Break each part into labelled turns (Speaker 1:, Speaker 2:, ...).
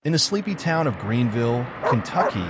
Speaker 1: In the sleepy town of Greenville, Kentucky,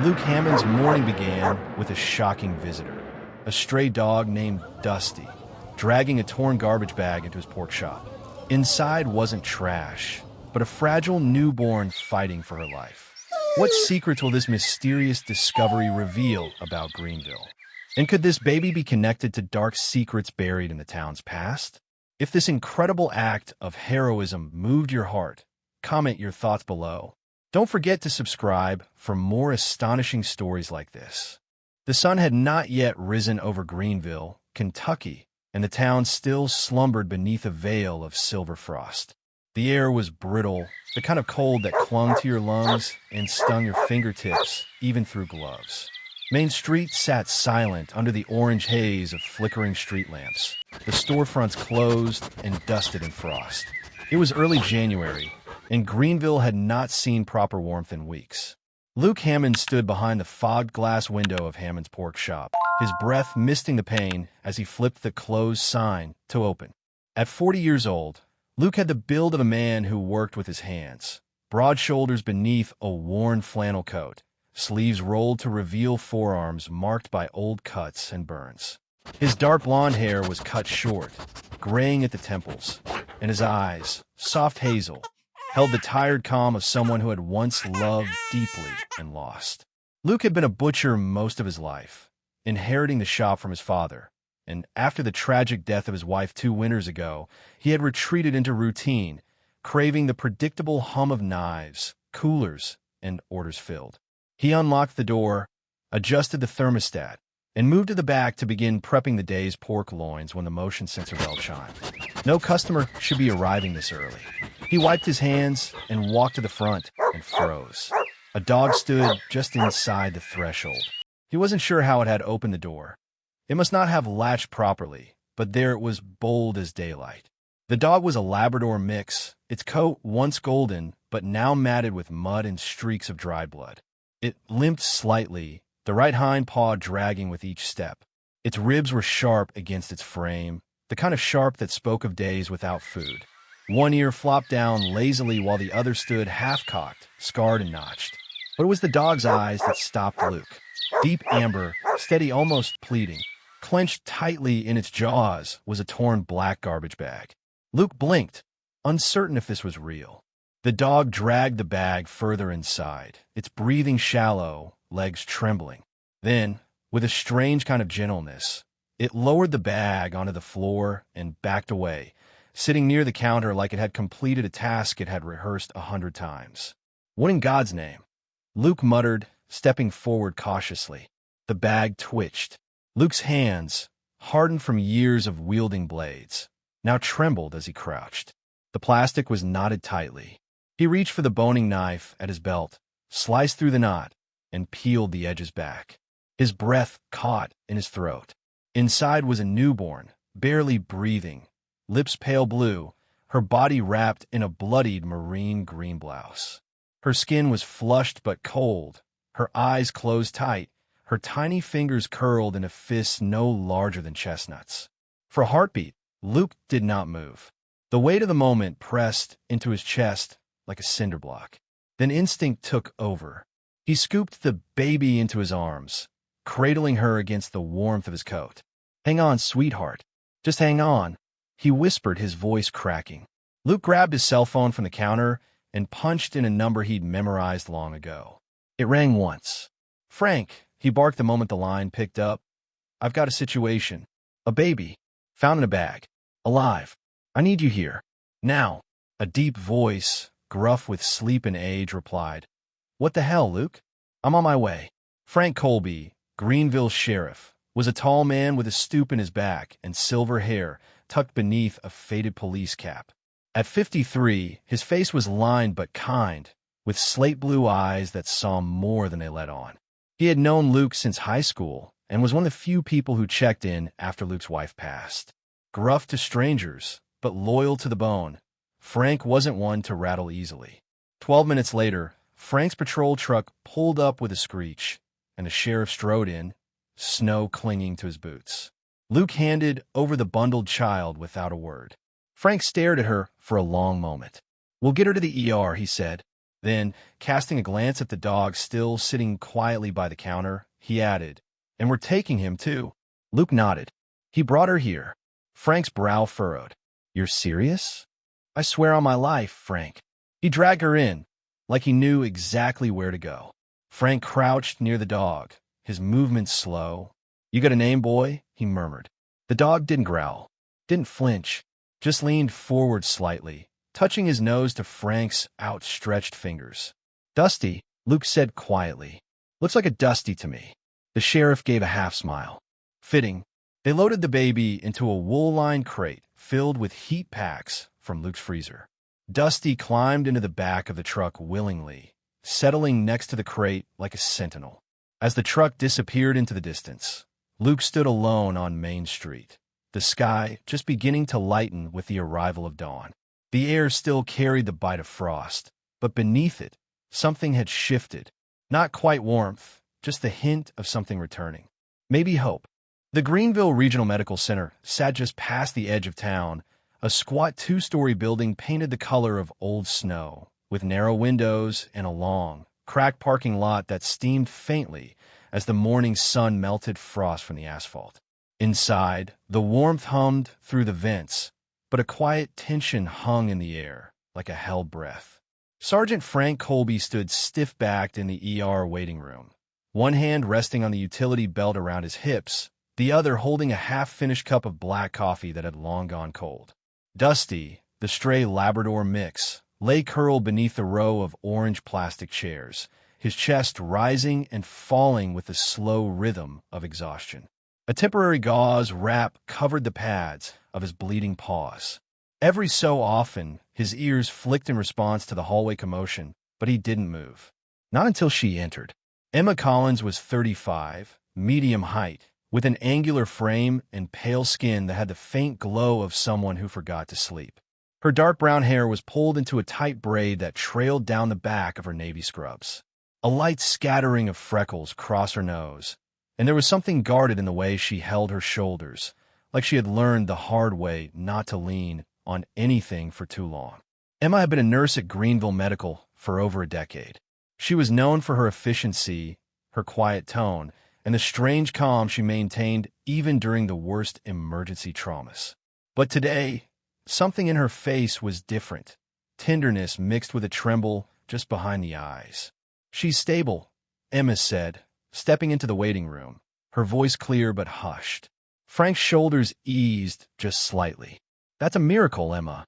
Speaker 1: Luke Hammond's morning began with a shocking visitor, a stray dog named Dusty, dragging a torn garbage bag into his pork shop. Inside wasn't trash, but a fragile newborn fighting for her life. What secrets will this mysterious discovery reveal about Greenville? And could this baby be connected to dark secrets buried in the town's past? If this incredible act of heroism moved your heart, comment your thoughts below. Don't forget to subscribe for more astonishing stories like this. The sun had not yet risen over Greenville, Kentucky, and the town still slumbered beneath a veil of silver frost. The air was brittle, the kind of cold that clung to your lungs and stung your fingertips, even through gloves. Main Street sat silent under the orange haze of flickering street lamps, the storefronts closed and dusted in frost. It was early January, and Greenville had not seen proper warmth in weeks. Luke Hammond stood behind the fogged glass window of Hammond's pork shop, his breath misting the pane as he flipped the closed sign to open. At 40 years old, Luke had the build of a man who worked with his hands, broad shoulders beneath a worn flannel coat, sleeves rolled to reveal forearms marked by old cuts and burns. His dark blonde hair was cut short, graying at the temples, and his eyes, soft hazel, held the tired calm of someone who had once loved deeply and lost. Luke had been a butcher most of his life, inheriting the shop from his father, and after the tragic death of his wife 2 winters ago, he had retreated into routine, craving the predictable hum of knives, coolers, and orders filled. He unlocked the door, adjusted the thermostat, and moved to the back to begin prepping the day's pork loins when the motion sensor bell chimed. No customer should be arriving this early. He wiped his hands and walked to the front and froze. A dog stood just inside the threshold. He wasn't sure how it had opened the door. It must not have latched properly, but there it was, bold as daylight. The dog was a Labrador mix, its coat once golden, but now matted with mud and streaks of dried blood. It limped slightly, the right hind paw dragging with each step. Its ribs were sharp against its frame, the kind of sharp that spoke of days without food. One ear flopped down lazily while the other stood half-cocked, scarred and notched. But it was the dog's eyes that stopped Luke. Deep amber, steady, almost pleading. Clenched tightly in its jaws was a torn black garbage bag. Luke blinked, uncertain if this was real. The dog dragged the bag further inside, its breathing shallow, legs trembling. Then, with a strange kind of gentleness, it lowered the bag onto the floor and backed away, sitting near the counter like it had completed a task it had rehearsed 100 times. "What in God's name?" Luke muttered, stepping forward cautiously. The bag twitched. Luke's hands, hardened from years of wielding blades, now trembled as he crouched. The plastic was knotted tightly. He reached for the boning knife at his belt, sliced through the knot, and peeled the edges back. His breath caught in his throat. Inside was a newborn, barely breathing, lips pale blue, her body wrapped in a bloodied marine green blouse. Her skin was flushed but cold, her eyes closed tight, her tiny fingers curled in a fist no larger than chestnuts. For a heartbeat, Luke did not move. The weight of the moment pressed into his chest like a cinder block. Then instinct took over. He scooped the baby into his arms, cradling her against the warmth of his coat. "Hang on, sweetheart. Just hang on," he whispered, his voice cracking. Luke grabbed his cell phone from the counter and punched in a number he'd memorized long ago. It rang once. "Frank," he barked the moment the line picked up. "I've got a situation. A baby. Found in a bag. Alive. I need you here. Now." A deep voice, gruff with sleep and age, replied, "What the hell, Luke? I'm on my way." Frank Colby, Greenville sheriff, was a tall man with a stoop in his back and silver hair tucked beneath a faded police cap. At 53, his face was lined but kind, with slate blue eyes that saw more than they let on. He had known Luke since high school and was one of the few people who checked in after Luke's wife passed. Gruff to strangers, but loyal to the bone, Frank wasn't one to rattle easily. 12 minutes later, Frank's patrol truck pulled up with a screech, and the sheriff strode in, snow clinging to his boots. Luke handed over the bundled child without a word. Frank stared at her for a long moment. "We'll get her to the ER," he said. Then, casting a glance at the dog still sitting quietly by the counter, he added, "And we're taking him, too." Luke nodded. "He brought her here." Frank's brow furrowed. "You're serious?" "I swear on my life, Frank." He dragged her in, like he knew exactly where to go. Frank crouched near the dog, his movements slow. "You got a name, boy?" he murmured. The dog didn't growl, didn't flinch, just leaned forward slightly, touching his nose to Frank's outstretched fingers. "Dusty," Luke said quietly. "Looks like a Dusty to me." The sheriff gave a half-smile. "Fitting." They loaded the baby into a wool-lined crate filled with heat packs from Luke's freezer. Dusty climbed into the back of the truck willingly, settling next to the crate like a sentinel. As the truck disappeared into the distance, Luke stood alone on Main Street, the sky just beginning to lighten with the arrival of dawn. The air still carried the bite of frost, but beneath it, something had shifted. Not quite warmth, just the hint of something returning. Maybe hope. The Greenville Regional Medical Center sat just past the edge of town, a squat two-story building painted the color of old snow, with narrow windows and a long, cracked parking lot that steamed faintly as the morning sun melted frost from the asphalt. Inside, the warmth hummed through the vents, but a quiet tension hung in the air, like a held breath. Sergeant Frank Colby stood stiff-backed in the ER waiting room, one hand resting on the utility belt around his hips, the other holding a half-finished cup of black coffee that had long gone cold. Dusty, the stray Labrador mix, lay curled beneath a row of orange plastic chairs, his chest rising and falling with the slow rhythm of exhaustion. A temporary gauze wrap covered the pads of his bleeding paws. Every so often, his ears flicked in response to the hallway commotion, but he didn't move. Not until she entered. Emma Collins was 35, medium height, with an angular frame and pale skin that had the faint glow of someone who forgot to sleep. Her dark brown hair was pulled into a tight braid that trailed down the back of her navy scrubs. A light scattering of freckles crossed her nose, and there was something guarded in the way she held her shoulders, like she had learned the hard way not to lean on anything for too long. Emma had been a nurse at Greenville Medical for over a decade. She was known for her efficiency, her quiet tone, and the strange calm she maintained even during the worst emergency traumas. But today, something in her face was different, tenderness mixed with a tremble just behind the eyes. "She's stable," Emma said, stepping into the waiting room, her voice clear but hushed. Frank's shoulders eased just slightly. "That's a miracle, Emma."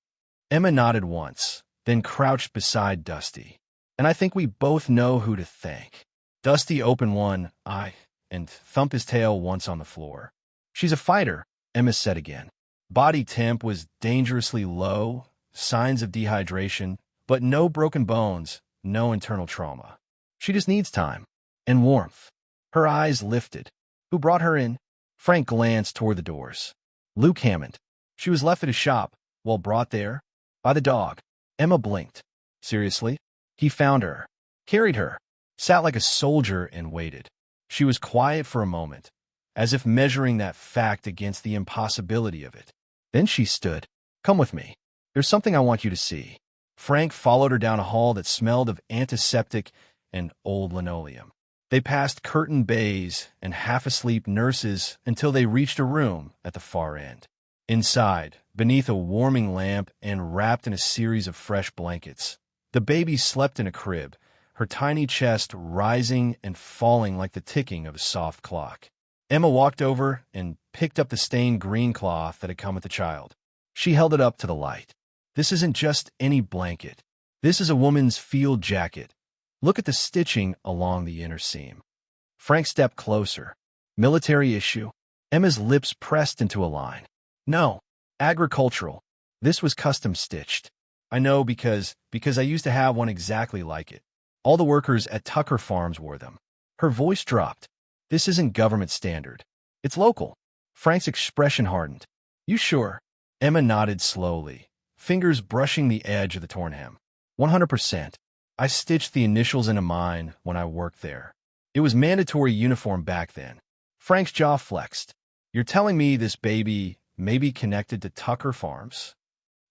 Speaker 1: Emma nodded once, then crouched beside Dusty. "And I think we both know who to thank." Dusty opened one eye and thumped his tail once on the floor. "She's a fighter," Emma said again. Body temp was dangerously low, signs of dehydration, but no broken bones, no internal trauma. "She just needs time. And warmth." Her eyes lifted. "Who brought her in?" Frank glanced toward the doors. "Luke Hammond. She was left at his shop, well, brought there, by the dog." Emma blinked. "Seriously?" "He found her, carried her, sat like a soldier and waited." She was quiet for a moment, as if measuring that fact against the impossibility of it. Then she stood. "Come with me. There's something I want you to see." Frank followed her down a hall that smelled of antiseptic and old linoleum. They passed curtained bays and half-asleep nurses until they reached a room at the far end. Inside, beneath a warming lamp and wrapped in a series of fresh blankets, the baby slept in a crib, her tiny chest rising and falling like the ticking of a soft clock. Emma walked over and picked up the stained green cloth that had come with the child. She held it up to the light. "This isn't just any blanket. This is a woman's field jacket. Look at the stitching along the inner seam." Frank stepped closer. "Military issue?" Emma's lips pressed into a line. "No, agricultural. This was custom stitched. I know because I used to have one exactly like it. All the workers at Tucker Farms wore them." Her voice dropped. "This isn't government standard. It's local." Frank's expression hardened. "You sure?" Emma nodded slowly, fingers brushing the edge of the torn hem. 100%. I stitched the initials into mine when I worked there. It was mandatory uniform back then." Frank's jaw flexed. "You're telling me this baby may be connected to Tucker Farms?"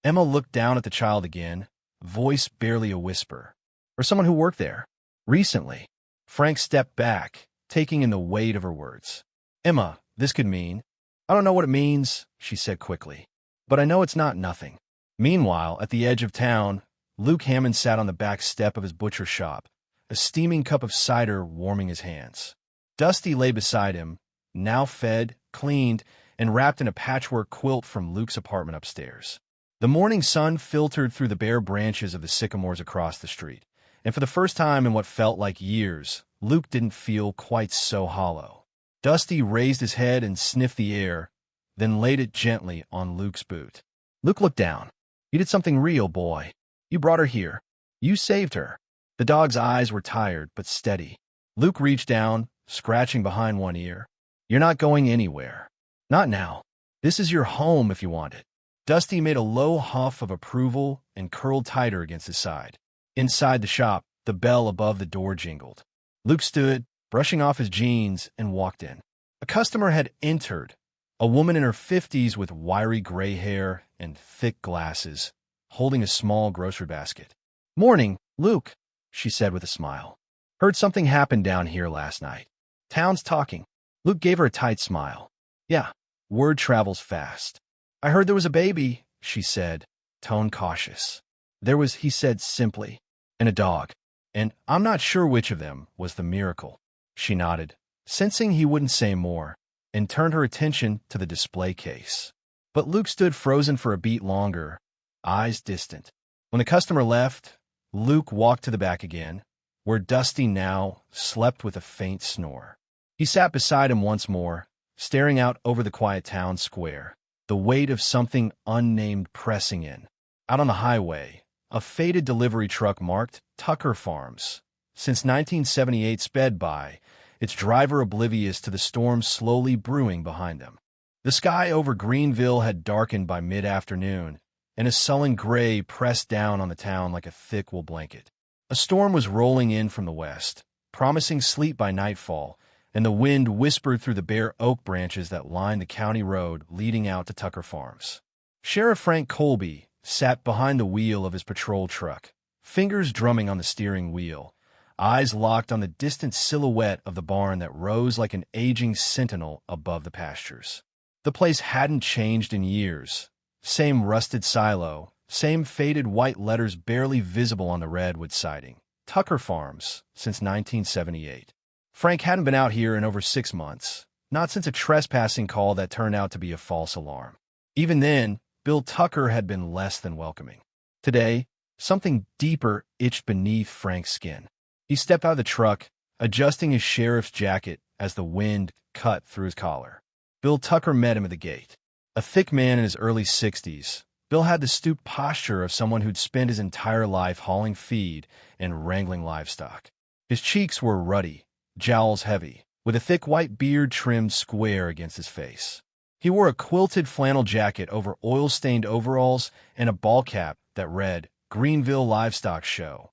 Speaker 1: Emma looked down at the child again, voice barely a whisper. Or someone who worked there? Recently. Frank stepped back, taking in the weight of her words. Emma, this could mean. I don't know what it means, she said quickly. But I know it's not nothing. Meanwhile, at the edge of town, Luke Hammond sat on the back step of his butcher shop, a steaming cup of cider warming his hands. Dusty lay beside him, now fed, cleaned, and wrapped in a patchwork quilt from Luke's apartment upstairs. The morning sun filtered through the bare branches of the sycamores across the street, and for the first time in what felt like years, Luke didn't feel quite so hollow. Dusty raised his head and sniffed the air, then laid it gently on Luke's boot. Luke looked down. You did something real, boy. You brought her here. You saved her. The dog's eyes were tired but steady. Luke reached down, scratching behind one ear. You're not going anywhere. Not now. This is your home if you want it. Dusty made a low huff of approval and curled tighter against his side. Inside the shop, the bell above the door jingled. Luke stood, brushing off his jeans, and walked in. A customer had entered, a woman in her 50s with wiry gray hair and thick glasses, holding a small grocery basket. Morning, Luke, she said with a smile. Heard something happened down here last night. Town's talking. Luke gave her a tight smile. Yeah, word travels fast. I heard there was a baby, she said, tone cautious. There was, he said simply, and a dog. And I'm not sure which of them was the miracle. She nodded, sensing he wouldn't say more, and turned her attention to the display case. But Luke stood frozen for a beat longer, eyes distant. When the customer left, Luke walked to the back again, where Dusty now slept with a faint snore. He sat beside him once more, staring out over the quiet town square, the weight of something unnamed pressing in. Out on the highway, a faded delivery truck marked Tucker Farms. Since 1978 sped by, its driver oblivious to the storm slowly brewing behind them. The sky over Greenville had darkened by mid-afternoon, and a sullen gray pressed down on the town like a thick wool blanket. A storm was rolling in from the west, promising sleet by nightfall, and the wind whispered through the bare oak branches that lined the county road leading out to Tucker Farms. Sheriff Frank Colby sat behind the wheel of his patrol truck, fingers drumming on the steering wheel, eyes locked on the distant silhouette of the barn that rose like an aging sentinel above the pastures. The place hadn't changed in years. Same rusted silo, same faded white letters barely visible on the redwood siding. Tucker Farms since 1978. Frank hadn't been out here in over 6 months, not since a trespassing call that turned out to be a false alarm. Even then, Bill Tucker had been less than welcoming. Today, something deeper itched beneath Frank's skin. He stepped out of the truck, adjusting his sheriff's jacket as the wind cut through his collar. Bill Tucker met him at the gate. A thick man in his early 60s, Bill had the stooped posture of someone who'd spent his entire life hauling feed and wrangling livestock. His cheeks were ruddy, jowls heavy, with a thick white beard trimmed square against his face. He wore a quilted flannel jacket over oil-stained overalls and a ball cap that read, Greenville Livestock Show,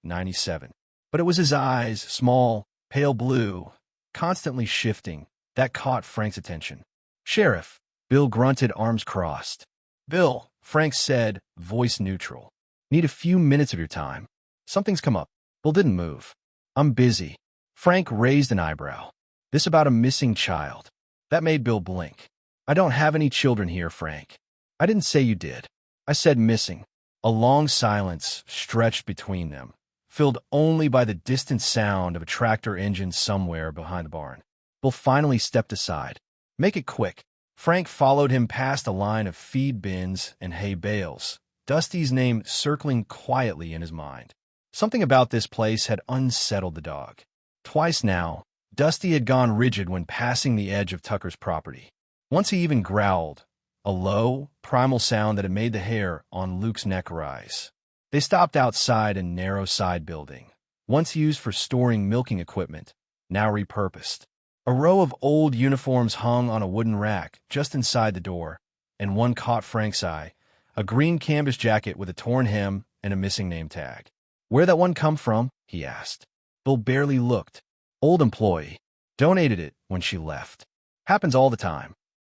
Speaker 1: 97. But it was his eyes, small, pale blue, constantly shifting, that caught Frank's attention. Sheriff, Bill grunted, arms crossed. Bill, Frank said, voice neutral. Need a few minutes of your time. Something's come up. Bill didn't move. I'm busy. Frank raised an eyebrow. This about a missing child. That made Bill blink. I don't have any children here, Frank. I didn't say you did. I said missing. A long silence stretched between them, filled only by the distant sound of a tractor engine somewhere behind the barn. Bill finally stepped aside. Make it quick. Frank followed him past a line of feed bins and hay bales, Dusty's name circling quietly in his mind. Something about this place had unsettled the dog. Twice now, Dusty had gone rigid when passing the edge of Tucker's property. Once he even growled, a low, primal sound that had made the hair on Luke's neck rise. They stopped outside a narrow side building, once used for storing milking equipment, now repurposed. A row of old uniforms hung on a wooden rack just inside the door, and one caught Frank's eye, a green canvas jacket with a torn hem and a missing name tag. Where'd that one come from? He asked. Bill barely looked. Old employee. Donated it when she left. Happens all the time.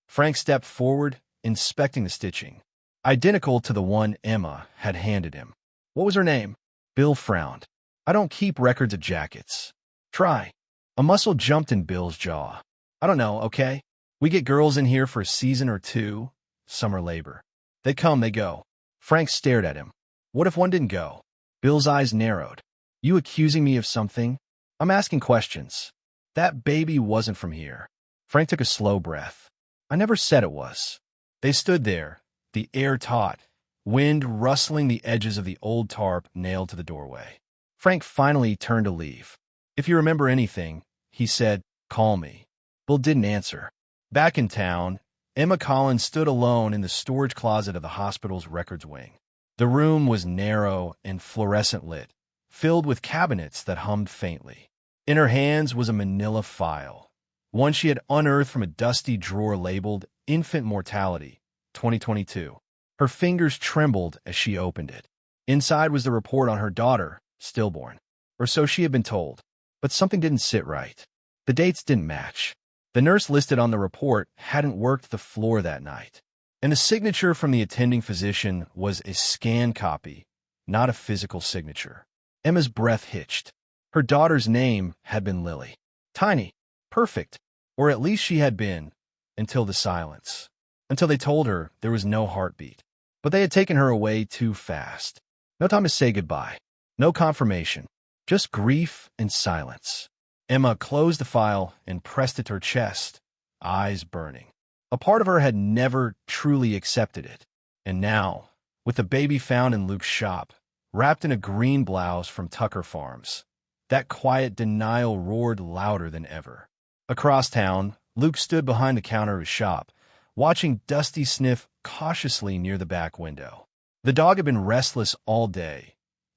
Speaker 1: Frank stepped forward, inspecting the stitching. Identical to the one Emma had handed him. What was her name? Bill frowned. I don't keep records of jackets. Try. A muscle jumped in Bill's jaw. I don't know, okay? We get girls in here for a season or two. Summer labor. They come, they go. Frank stared at him. What if one didn't go? Bill's eyes narrowed. You accusing me of something? I'm asking questions. That baby wasn't from here. Frank took a slow breath. I never said it was. They stood there, the air taut, wind rustling the edges of the old tarp nailed to the doorway. Frank finally turned to leave. If you remember anything, he said, call me. Bill didn't answer. Back in town, Emma Collins stood alone in the storage closet of the hospital's records wing. The room was narrow and fluorescent lit, filled with cabinets that hummed faintly. In her hands was a manila file, one she had unearthed from a dusty drawer labeled Infant Mortality, 2022. Her fingers trembled as she opened it. Inside was the report on her daughter, stillborn, or so she had been told. But something didn't sit right. The dates didn't match. The nurse listed on the report hadn't worked the floor that night. And the signature from the attending physician was a scan copy, not a physical signature. Emma's breath hitched. Her daughter's name had been Lily. Tiny. Perfect. Or at least she had been, until the silence. Until they told her there was no heartbeat. But they had taken her away too fast. No time to say goodbye. No confirmation. Just grief and silence. Emma closed the file and pressed it to her chest, eyes burning. A part of her had never truly accepted it. And now, with the baby found in Luke's shop, wrapped in a green blouse from Tucker Farms, that quiet denial roared louder than ever. Across town, Luke stood behind the counter of his shop, watching Dusty sniff cautiously near the back window. The dog had been restless all day,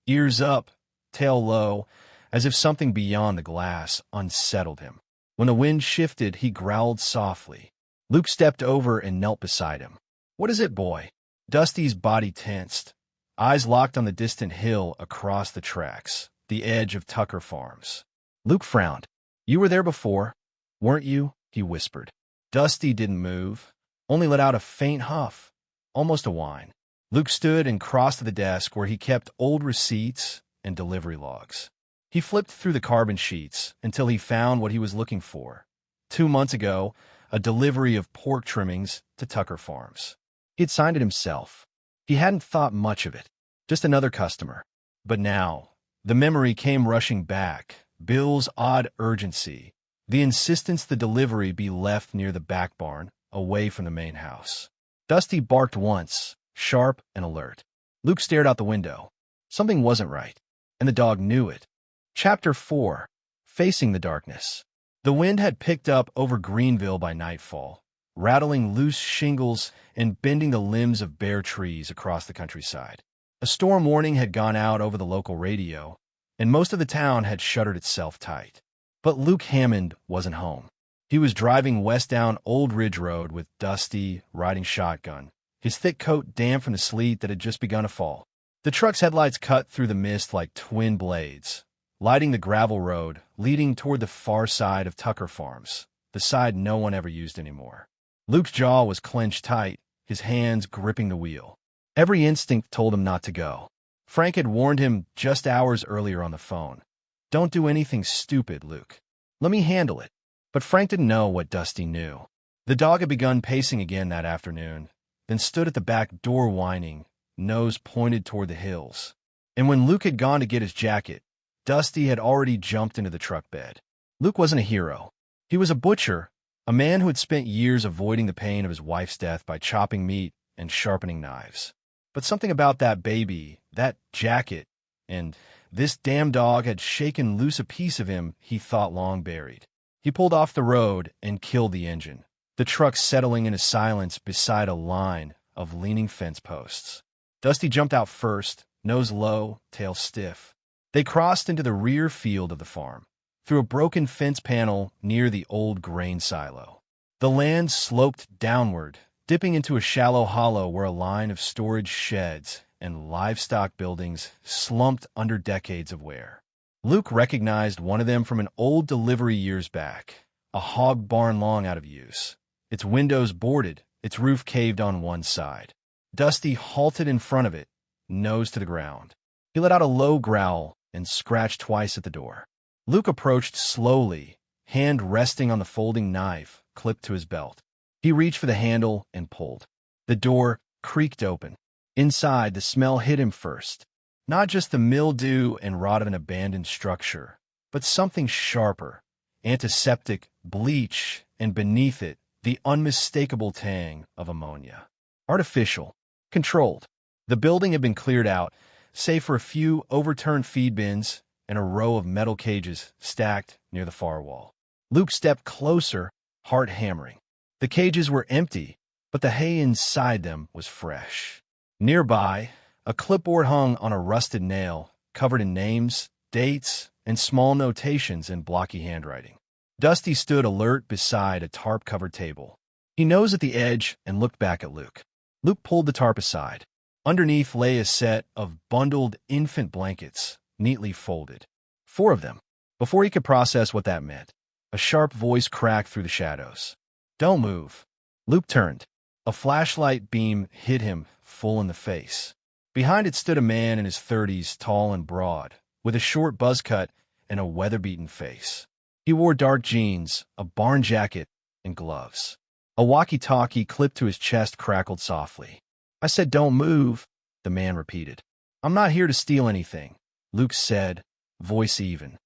Speaker 1: ears up, tail low, as if something beyond the glass unsettled him. When the wind shifted, he growled softly. Luke stepped over and knelt beside him. What is it, boy? Dusty's body tensed, eyes locked on the distant hill across the tracks, the edge of Tucker Farms. Luke frowned. You were there before, weren't you? He whispered. Dusty didn't move, only let out a faint huff, almost a whine. Luke stood and crossed to the desk where he kept old receipts and delivery logs. He flipped through the carbon sheets until he found what he was looking for. 2 months ago, a delivery of pork trimmings to Tucker Farms. He had signed it himself. He hadn't thought much of it, just another customer. But now, the memory came rushing back, Bill's odd urgency, the insistence the delivery be left near the back barn, away from the main house. Dusty barked once, sharp and alert. Luke stared out the window. Something wasn't right, and the dog knew it. Chapter 4. Facing the Darkness. The wind had picked up over Greenville by nightfall, rattling loose shingles and bending the limbs of bare trees across the countryside. A storm warning had gone out over the local radio, and most of the town had shuttered itself tight. But Luke Hammond wasn't home. He was driving west down Old Ridge Road with Dusty, riding shotgun, his thick coat damp from the sleet that had just begun to fall. The truck's headlights cut through the mist like twin blades, lighting the gravel road leading toward the far side of Tucker Farms, the side no one ever used anymore. Luke's jaw was clenched tight, his hands gripping the wheel. Every instinct told him not to go. Frank had warned him just hours earlier on the phone. Don't do anything stupid, Luke. Let me handle it. But Frank didn't know what Dusty knew. The dog had begun pacing again that afternoon, then stood at the back door whining, nose pointed toward the hills. And when Luke had gone to get his jacket, Dusty had already jumped into the truck bed. Luke wasn't a hero. He was a butcher, a man who had spent years avoiding the pain of his wife's death by chopping meat and sharpening knives. But something about that baby, that jacket, and this damn dog had shaken loose a piece of him he thought long buried. He pulled off the road and killed the engine, the truck settling into silence beside a line of leaning fence posts. Dusty jumped out first, nose low, tail stiff. They crossed into the rear field of the farm, through a broken fence panel near the old grain silo. The land sloped downward, dipping into a shallow hollow where a line of storage sheds and livestock buildings slumped under decades of wear. Luke recognized one of them from an old delivery years back, a hog barn long out of use, its windows boarded, its roof caved on one side. Dusty halted in front of it, nose to the ground. He let out a low growl, and scratched twice at the door. Luke approached slowly, hand resting on the folding knife clipped to his belt. He reached for the handle and pulled. The door creaked open. Inside, the smell hit him first. Not just the mildew and rot of an abandoned structure, but something sharper, antiseptic, bleach, and beneath it, the unmistakable tang of ammonia. Artificial. Controlled. The building had been cleared out, save for a few overturned feed bins and a row of metal cages stacked near the far wall. Luke stepped closer, heart hammering. The cages were empty, but the hay inside them was fresh. Nearby, a clipboard hung on a rusted nail, covered in names, dates, and small notations in blocky handwriting. Dusty stood alert beside a tarp-covered table. He nosed at the edge and looked back at Luke. Luke pulled the tarp aside. Underneath lay a set of bundled infant blankets, neatly folded. 4 of them. Before he could process what that meant, a sharp voice cracked through the shadows. "Don't move." Luke turned. A flashlight beam hit him full in the face. Behind it stood a man in his 30s, tall and broad, with a short buzz cut and a weather-beaten face. He wore dark jeans, a barn jacket, and gloves. A walkie-talkie clipped to his chest crackled softly. "I said don't move," the man repeated. "I'm not here to steal anything," Luke said, voice even.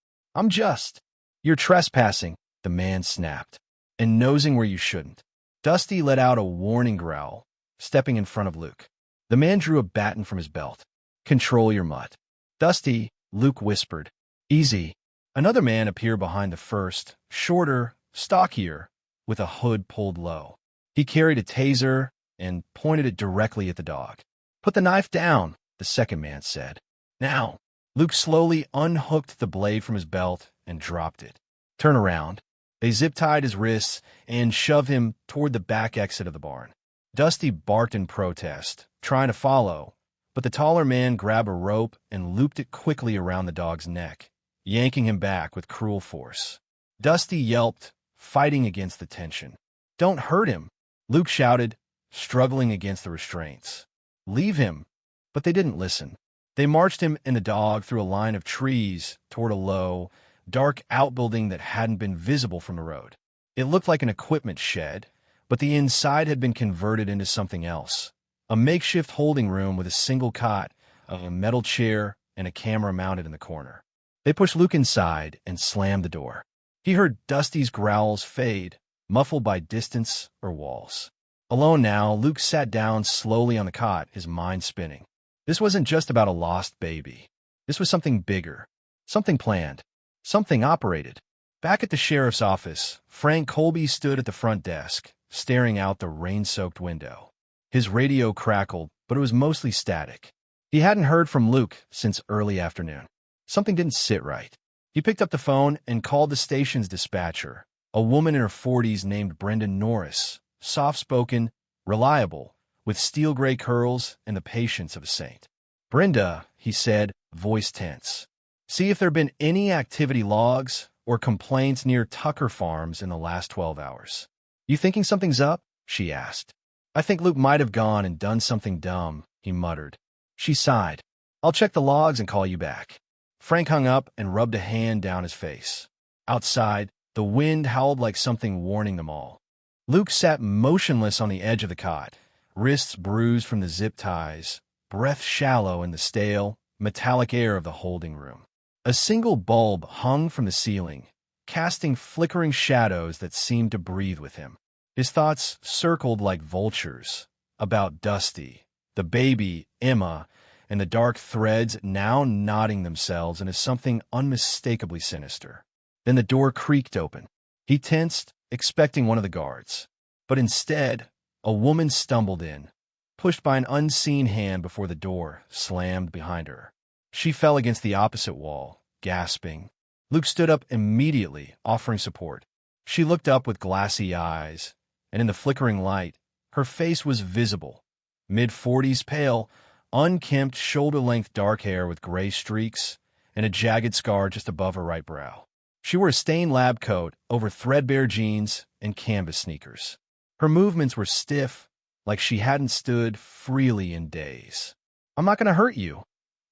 Speaker 1: "You're trespassing," the man snapped, "and nosing where you shouldn't." Dusty let out a warning growl, stepping in front of Luke. The man drew a baton from his belt. "Control your mutt." "Dusty," Luke whispered. "Easy." Another man appeared behind the first, shorter, stockier, with a hood pulled low. He carried a taser and pointed it directly at the dog. "Put the knife down," the second man said. "Now." Luke slowly unhooked the blade from his belt and dropped it. "Turn around." They zip-tied his wrists and shoved him toward the back exit of the barn. Dusty barked in protest, trying to follow, but the taller man grabbed a rope and looped it quickly around the dog's neck, yanking him back with cruel force. Dusty yelped, fighting against the tension. "Don't hurt him," Luke shouted, struggling against the restraints. "Leave him." But they didn't listen. They marched him and the dog through a line of trees toward a low, dark outbuilding that hadn't been visible from the road. It looked like an equipment shed, but the inside had been converted into something else. A makeshift holding room with a single cot, a metal chair, and a camera mounted in the corner. They pushed Luke inside and slammed the door. He heard Dusty's growls fade, muffled by distance or walls. Alone now, Luke sat down slowly on the cot, his mind spinning. This wasn't just about a lost baby. This was something bigger, something planned, something operated. Back at the sheriff's office, Frank Colby stood at the front desk, staring out the rain-soaked window. His radio crackled, but it was mostly static. He hadn't heard from Luke since early afternoon. Something didn't sit right. He picked up the phone and called the station's dispatcher, a woman in her 40s named Brenda Norris, soft-spoken, reliable, with steel-gray curls and the patience of a saint. "Brenda," he said, voice tense. "See if there have been any activity logs or complaints near Tucker Farms in the last 12 hours. "You thinking something's up?" she asked. "I think Luke might have gone and done something dumb," he muttered. She sighed. "I'll check the logs and call you back." Frank hung up and rubbed a hand down his face. Outside, the wind howled like something warning them all. Luke sat motionless on the edge of the cot, wrists bruised from the zip ties, breath shallow in the stale, metallic air of the holding room. A single bulb hung from the ceiling, casting flickering shadows that seemed to breathe with him. His thoughts circled like vultures about Dusty, the baby, Emma, and the dark threads now knotting themselves into something unmistakably sinister. Then the door creaked open. He tensed, expecting one of the guards. But instead, a woman stumbled in, pushed by an unseen hand before the door slammed behind her. She fell against the opposite wall, gasping. Luke stood up immediately, offering support. She looked up with glassy eyes, and in the flickering light, her face was visible. Mid-40s, pale, unkempt, shoulder-length dark hair with gray streaks and a jagged scar just above her right brow. She wore a stained lab coat over threadbare jeans and canvas sneakers. Her movements were stiff, like she hadn't stood freely in days. "I'm not going to hurt you,"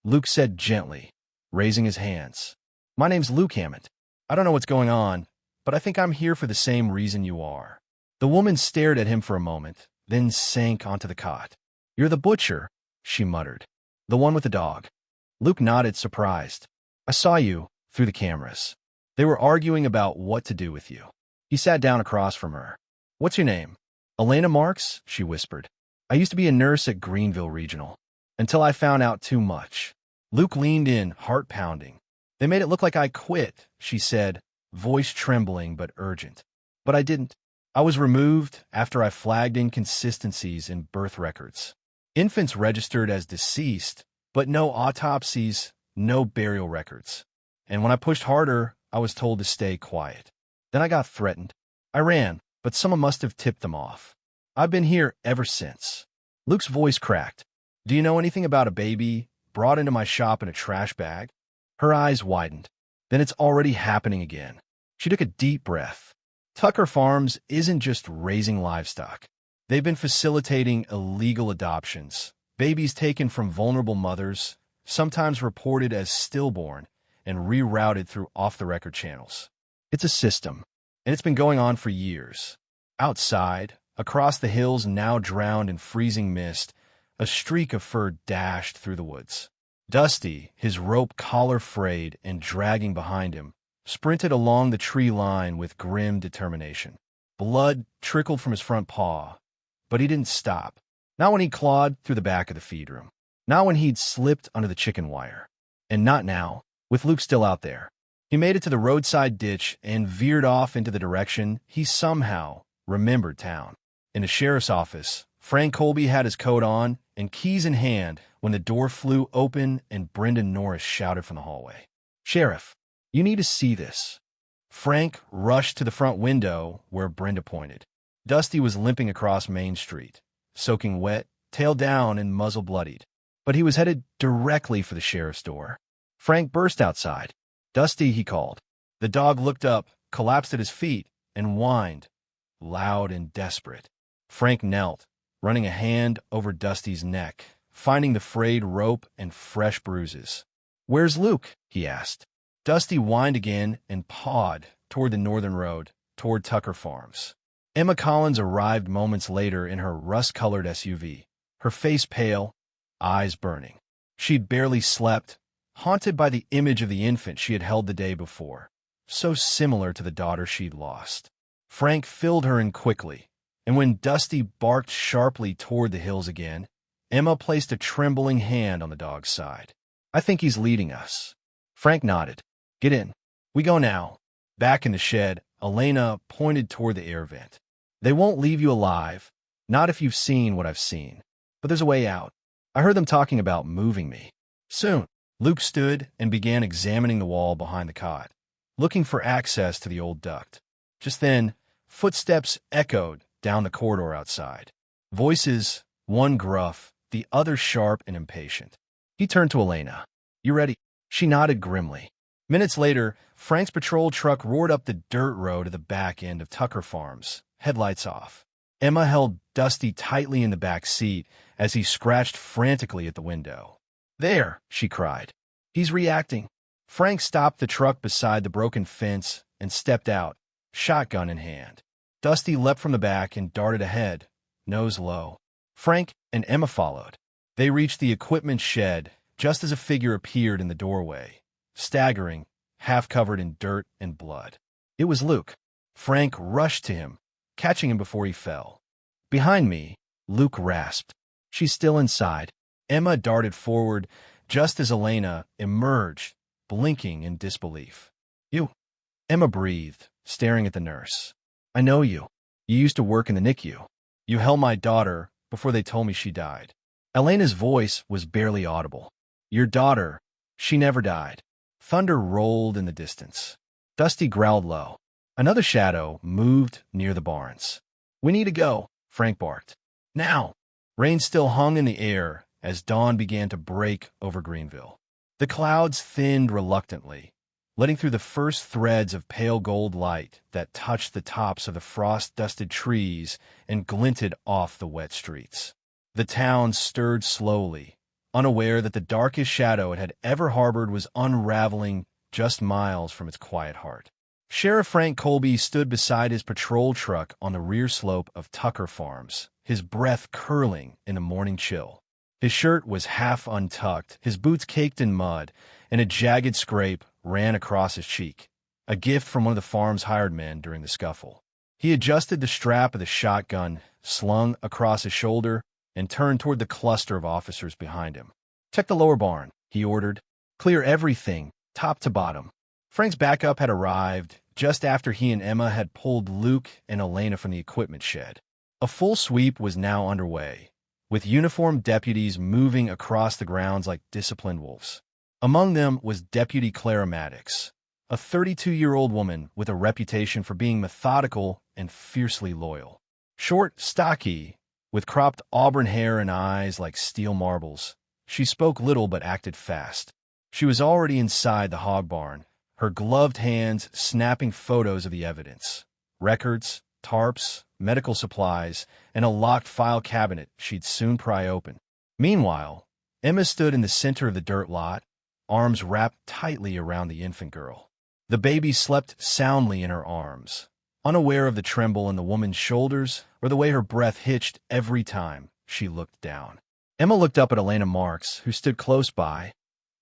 Speaker 1: Luke said gently, raising his hands. "My name's Luke Hammond. I don't know what's going on, but I think I'm here for the same reason you are." The woman stared at him for a moment, then sank onto the cot. "You're the butcher," she muttered. "The one with the dog." Luke nodded, surprised. "I saw you through the cameras. They were arguing about what to do with you." He sat down across from her. "What's your name?" "Elena Marks," she whispered. "I used to be a nurse at Greenville Regional, until I found out too much." Luke leaned in, heart pounding. "They made it look like I quit," she said, voice trembling but urgent. "But I didn't. I was removed after I flagged inconsistencies in birth records. Infants registered as deceased, but no autopsies, no burial records. And when I pushed harder, I was told to stay quiet. Then I got threatened. I ran, but someone must have tipped them off. I've been here ever since." Luke's voice cracked. "Do you know anything about a baby brought into my shop in a trash bag?" Her eyes widened. "Then it's already happening again." She took a deep breath. "Tucker Farms isn't just raising livestock. They've been facilitating illegal adoptions, babies taken from vulnerable mothers, sometimes reported as stillborn, and rerouted through off-the-record channels. It's a system, and it's been going on for years." Outside, across the hills now drowned in freezing mist, a streak of fur dashed through the woods. Dusty, his rope collar frayed and dragging behind him, sprinted along the tree line with grim determination. Blood trickled from his front paw, but he didn't stop. Not when he clawed through the back of the feed room. Not when he'd slipped under the chicken wire. And not now, with Luke still out there. He made it to the roadside ditch and veered off into the direction he somehow remembered town. In the sheriff's office, Frank Colby had his coat on and keys in hand when the door flew open and Brendan Norris shouted from the hallway, "Sheriff, you need to see this." Frank rushed to the front window where Brenda pointed. Dusty was limping across Main Street, soaking wet, tail down and muzzle bloodied. But he was headed directly for the sheriff's door. Frank burst outside. "Dusty," he called. The dog looked up, collapsed at his feet, and whined, loud and desperate. Frank knelt, running a hand over Dusty's neck, finding the frayed rope and fresh bruises. "Where's Luke?" he asked. Dusty whined again and pawed toward the northern road, toward Tucker Farms. Emma Collins arrived moments later in her rust-colored SUV, her face pale, eyes burning. She'd barely slept, haunted by the image of the infant she had held the day before, so similar to the daughter she'd lost. Frank filled her in quickly, and when Dusty barked sharply toward the hills again, Emma placed a trembling hand on the dog's side. "I think he's leading us." Frank nodded. "Get in. We go now." Back in the shed, Elena pointed toward the air vent. "They won't leave you alive, not if you've seen what I've seen. But there's a way out. I heard them talking about moving me. Soon." Luke stood and began examining the wall behind the cot, looking for access to the old duct. Just then, footsteps echoed down the corridor outside. Voices, one gruff, the other sharp and impatient. He turned to Elena. "You ready?" She nodded grimly. Minutes later, Frank's patrol truck roared up the dirt road at the back end of Tucker Farms, headlights off. Emma held Dusty tightly in the back seat as he scratched frantically at the window. "There!" she cried. "He's reacting." Frank stopped the truck beside the broken fence and stepped out, shotgun in hand. Dusty leapt from the back and darted ahead, nose low. Frank and Emma followed. They reached the equipment shed just as a figure appeared in the doorway, staggering, half covered in dirt and blood. It was Luke. Frank rushed to him, catching him before he fell. "Behind me," Luke rasped. "She's still inside." Emma darted forward just as Elena emerged, blinking in disbelief. "You?" Emma breathed, staring at the nurse. "I know you. You used to work in the NICU. You held my daughter before they told me she died." Elena's voice was barely audible. "Your daughter, she never died." Thunder rolled in the distance. Dusty growled low. Another shadow moved near the barns. "We need to go," Frank barked. "Now!" Rain still hung in the air as dawn began to break over Greenville. The clouds thinned reluctantly, letting through the first threads of pale gold light that touched the tops of the frost-dusted trees and glinted off the wet streets. The town stirred slowly, unaware that the darkest shadow it had ever harbored was unraveling just miles from its quiet heart. Sheriff Frank Colby stood beside his patrol truck on the rear slope of Tucker Farms, his breath curling in the morning chill. His shirt was half untucked, his boots caked in mud, and a jagged scrape ran across his cheek, a gift from one of the farm's hired men during the scuffle. He adjusted the strap of the shotgun slung across his shoulder and turned toward the cluster of officers behind him. "Check the lower barn," he ordered. "Clear everything, top to bottom." Frank's backup had arrived just after he and Emma had pulled Luke and Elena from the equipment shed. A full sweep was now underway, with uniformed deputies moving across the grounds like disciplined wolves. Among them was Deputy Clara Maddox, a 32-year-old woman with a reputation for being methodical and fiercely loyal. Short, stocky, with cropped auburn hair and eyes like steel marbles, she spoke little but acted fast. She was already inside the hog barn, her gloved hands snapping photos of the evidence: records, tarps, medical supplies, and a locked file cabinet she'd soon pry open. Meanwhile, Emma stood in the center of the dirt lot, arms wrapped tightly around the infant girl. The baby slept soundly in her arms, unaware of the tremble in the woman's shoulders or the way her breath hitched every time she looked down. Emma looked up at Elena Marks, who stood close by,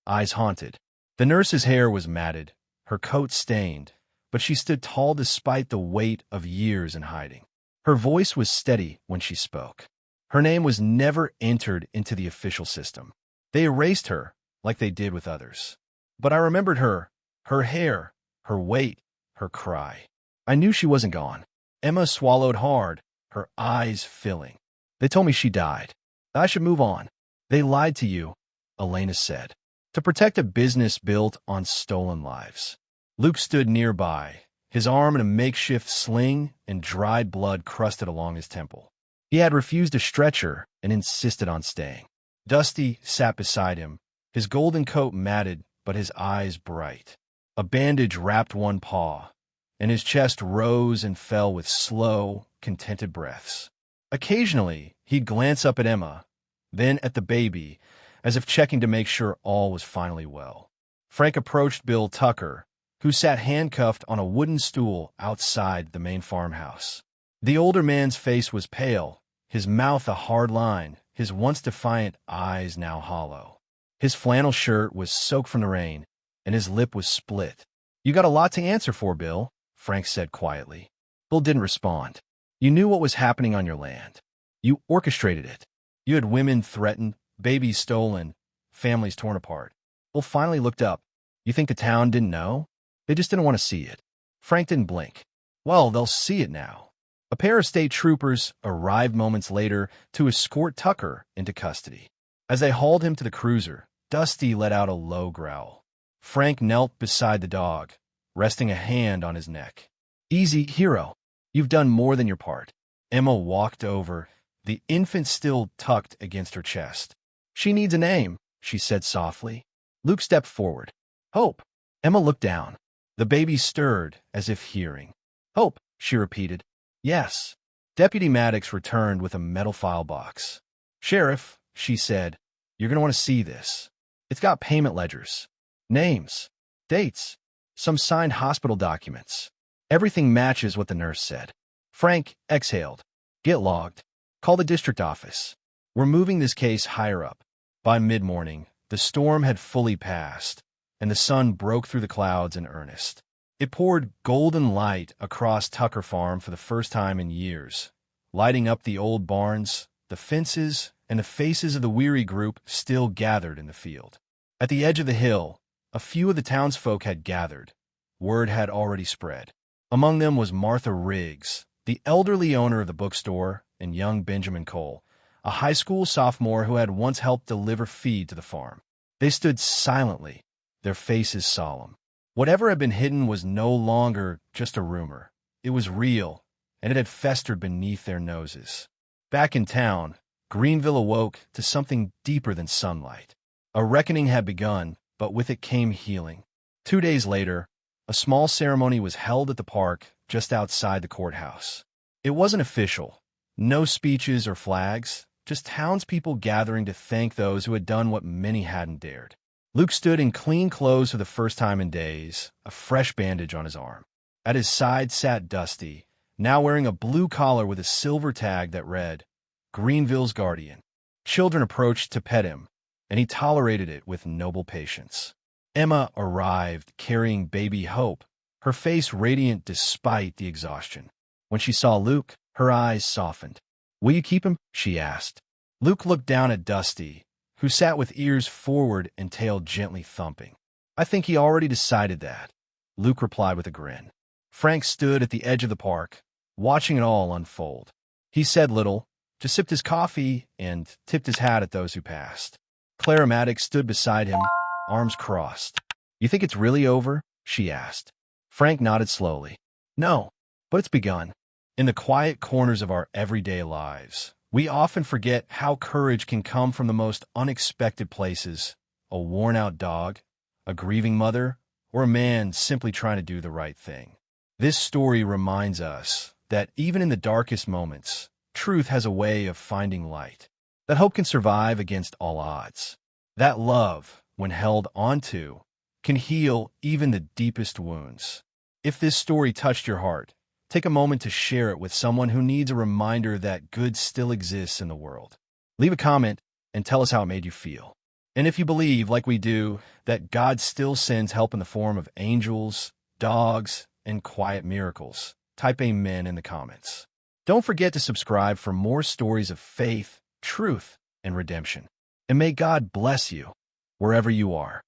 Speaker 1: eyes haunted. The nurse's hair was matted, her coat stained, but she stood tall despite the weight of years in hiding. Her voice was steady when she spoke. Her name was never entered into the official system. They erased her, like they did with others. But I remembered her hair, her weight, her cry. I knew she wasn't gone. Emma swallowed hard, her eyes filling. "They told me she died. I should move on." "They lied to you," Elena said, "to protect a business built on stolen lives." Luke stood nearby, his arm in a makeshift sling and dried blood crusted along his temple. He had refused a stretcher and insisted on staying. Dusty sat beside him, his golden coat matted but his eyes bright. A bandage wrapped one paw, and his chest rose and fell with slow, contented breaths. Occasionally, he'd glance up at Emma, then at the baby, as if checking to make sure all was finally well. Frank approached Bill Tucker, who sat handcuffed on a wooden stool outside the main farmhouse. The older man's face was pale, his mouth a hard line, his once defiant eyes now hollow. His flannel shirt was soaked from the rain, and his lip was split. "You got a lot to answer for, Bill," Frank said quietly. Bill didn't respond. "You knew what was happening on your land. You orchestrated it. You had women threatened, babies stolen, families torn apart." Bill finally looked up. "You think the town didn't know? They just didn't want to see it." Frank didn't blink. "Well, they'll see it now." A pair of state troopers arrived moments later to escort Tucker into custody. As they hauled him to the cruiser, Dusty let out a low growl. Frank knelt beside the dog, resting a hand on his neck. "Easy, hero. You've done more than your part." Emma walked over, the infant still tucked against her chest. "She needs a name," she said softly. Luke stepped forward. "Hope." Emma looked down. The baby stirred, as if hearing. "Hope," she repeated. "Yes." Deputy Maddox returned with a metal file box. "Sheriff," she said, "you're going to want to see this. It's got payment ledgers, names, dates, some signed hospital documents. Everything matches what the nurse said." Frank exhaled. "Get logged. Call the district office. We're moving this case higher up." By mid-morning, the storm had fully passed, and the sun broke through the clouds in earnest. It poured golden light across Tucker Farm for the first time in years, lighting up the old barns, the fences, and the faces of the weary group still gathered in the field. At the edge of the hill, a few of the townsfolk had gathered. Word had already spread. Among them was Martha Riggs, the elderly owner of the bookstore, and young Benjamin Cole, a high school sophomore who had once helped deliver feed to the farm. They stood silently, their faces solemn. Whatever had been hidden was no longer just a rumor. It was real, and it had festered beneath their noses. Back in town, Greenville awoke to something deeper than sunlight. A reckoning had begun, but with it came healing. 2 days later, a small ceremony was held at the park just outside the courthouse. It wasn't official. No speeches or flags, just townspeople gathering to thank those who had done what many hadn't dared. Luke stood in clean clothes for the first time in days, a fresh bandage on his arm. At his side sat Dusty, now wearing a blue collar with a silver tag that read, Greenville's Guardian. Children approached to pet him, and he tolerated it with noble patience. Emma arrived, carrying baby Hope, her face radiant despite the exhaustion. When she saw Luke, her eyes softened. "Will you keep him?" she asked. Luke looked down at Dusty, who sat with ears forward and tail gently thumping. "I think he already decided that," Luke replied with a grin. Frank stood at the edge of the park, watching it all unfold. He said little, just sipped his coffee and tipped his hat at those who passed. Clara Maddox stood beside him, arms crossed. "You think it's really over?" she asked. Frank nodded slowly. "No, but it's begun." In the quiet corners of our everyday lives, we often forget how courage can come from the most unexpected places: a worn-out dog, a grieving mother, or a man simply trying to do the right thing. This story reminds us that even in the darkest moments, truth has a way of finding light, that hope can survive against all odds, that love, when held onto, can heal even the deepest wounds. If this story touched your heart, take a moment to share it with someone who needs a reminder that good still exists in the world. Leave a comment and tell us how it made you feel. And if you believe, like we do, that God still sends help in the form of angels, dogs, and quiet miracles, type amen in the comments. Don't forget to subscribe for more stories of faith, truth, and redemption. And may God bless you wherever you are.